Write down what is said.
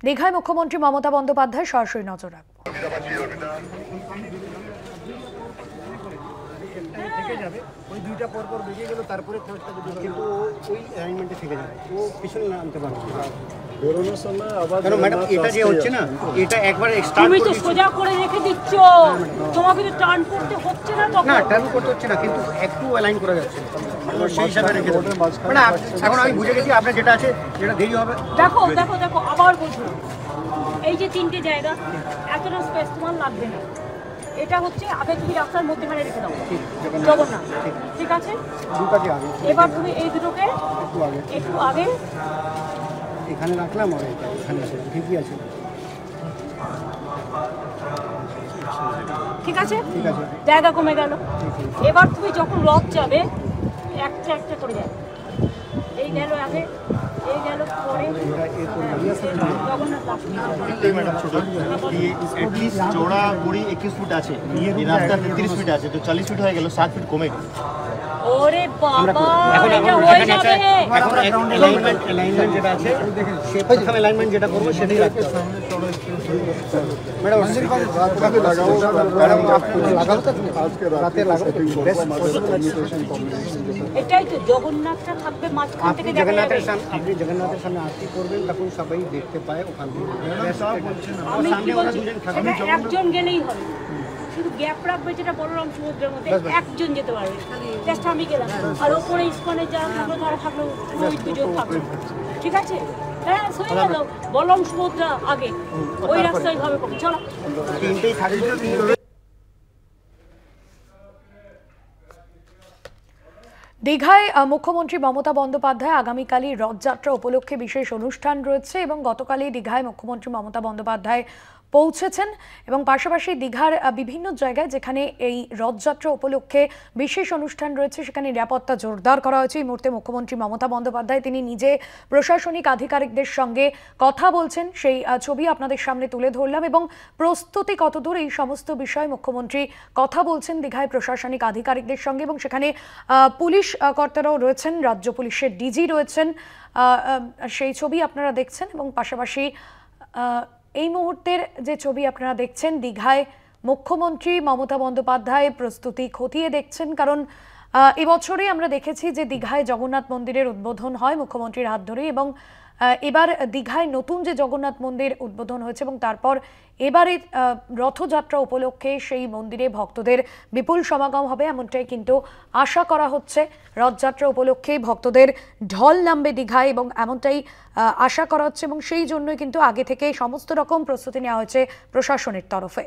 দীঘায় মুখ্যমন্ত্রী মমতা বন্দ্যোপাধ্যায় সরাসরি নজর রাখবেন। থেকে যাবে ওই দুইটা পর পর বেরিয়ে গেল, তারপরে কিন্তু ওই অ্যালাইনমেন্টে থেকে যাবে, ও পিছনে নামতে পারবে বেরোনোর সময় আবার। কেন ম্যাডাম, এটা যে হচ্ছে না, এটা একবার স্টার্ট তুমি তো সোজা করে রেখে দিচ্ছ, তোমাকে তো টার্ন করতে হচ্ছে না। না, টার্ন করতে হচ্ছে না, কিন্তু একটু অ্যালাইন করা যাচ্ছে, সেই হিসাবে রেখে দেবো। মানে এখন আমি বুঝে গেছি আপনার যেটা আছে, যেটা দেরি হবে। দেখো দেখো দেখো, আবার বলছো, এই যে তিনটে জায়গা, এতটা স্পেস তোমার লাগবে না। এটা হচ্ছে আগে তুমি রাস্তার মধ্যেখানে রেখে দাও, জগন্নাথ, ঠিক আছে? এবার তুমি এই দুটোকে একটু আগে এখানে রাখলাম, আর এখানে ঠিকই আছে, ঠিক আছে, জায়গা কমে গেল। এবার তুমি যখন রথ যাবে, একটা একটা করে যাবে, এই গেল আগে, এই গেল পরে, চৌড়া 20-21 ফুট আছে, এই রাস্তা 33 ফিট আছে, তো 40 ফিট হয়ে গেল, 7 ফিট কমে গেল। ওরে বাবা, এটা হয়ে যাবে। এখন অ্যালাইনমেন্ট যেটা আছে, সেই প্রথম অ্যালাইনমেন্ট যেটা করবো সেটাই রাখতে হবে। ম্যাডাম এটাই তো, জগন্নাথটা থাকবে মাঝখান থেকে, জগন্নাথের সামনে আরতি করবেন, তখন সবাই দেখতে পায় ওখান থেকে। আমি কি বলছি, একজন গেলেই হবে, শুধু গ্যাপ রাখবে, যেটা বলরাম সমুদ্রের মধ্যে একজন যেতে পারবে। জাস্ট আমি গেলাম, আর ওপরে ইস্কনে যারা থাকলো তারা থাকলো, ওই দুজন থাকলো, ঠিক আছে? হ্যাঁ, সই গেল, বলরাম সমুদ্র আগে, ওই রাস্তায় ভাবে করবো, চলো। দীঘায় মুখ্যমন্ত্রী মমতা বন্দ্যোপাধ্যায় আগামীকালই রথযাত্রা উপলক্ষে বিশেষ অনুষ্ঠান রয়েছে এবং গতকালই দীঘায় মুখ্যমন্ত্রী মমতা বন্দ্যোপাধ্যায় পৌঁছেছেন এবং পাশাপাশি দীঘার বিভিন্ন জায়গায় যেখানে এই রথযাত্রা উপলক্ষে বিশেষ অনুষ্ঠান রয়েছে সেখানে নিরাপত্তা জোরদার করা হয়েছে। এই মুহূর্তে মুখ্যমন্ত্রী মমতা বন্দ্যোপাধ্যায় তিনি নিজে প্রশাসনিক আধিকারিকদের সঙ্গে কথা বলছেন, সেই ছবি আপনাদের সামনে তুলে ধরলাম এবং প্রস্তুতি কতদূর এই সমস্ত বিষয়ে মুখ্যমন্ত্রী কথা বলছেন দীঘায় প্রশাসনিক আধিকারিকদের সঙ্গে এবং সেখানে পুলিশ কর্তারাও রয়েছেন, রাজ্য পুলিশের ডিজি রয়েছেন, সেই ছবি আপনারা দেখছেন এবং পাশাপাশি এই মুহূর্তের যে ছবি আপনারা দেখছেন, দীঘায় মুখ্যমন্ত্রী মমতা বন্দ্যোপাধ্যায় প্রস্তুতি খতিয়ে দেখছেন, কারণ এবছরে আমরা দেখেছি যে দীঘায় জগন্নাথ মন্দিরের উদ্বোধন হয় মুখ্যমন্ত্রীর হাত ধরে এবং এবার দীঘায় নতুন যে জগন্নাথ মন্দির উদ্বোধন হয়েছে এবং তারপর এবারে রথযাত্রা উপলক্ষে সেই মন্দিরে ভক্তদের বিপুল সমাগম হবে এমনটাই কিন্তু আশা করা হচ্ছে। রথযাত্রা উপলক্ষে ভক্তদের ঢল নামবে দীঘায় এবং এমনটাই আশা করা হচ্ছে এবং সেই জন্যই কিন্তু আগে থেকে সমস্ত রকম প্রস্তুতি নেওয়া হয়েছে প্রশাসনের তরফে।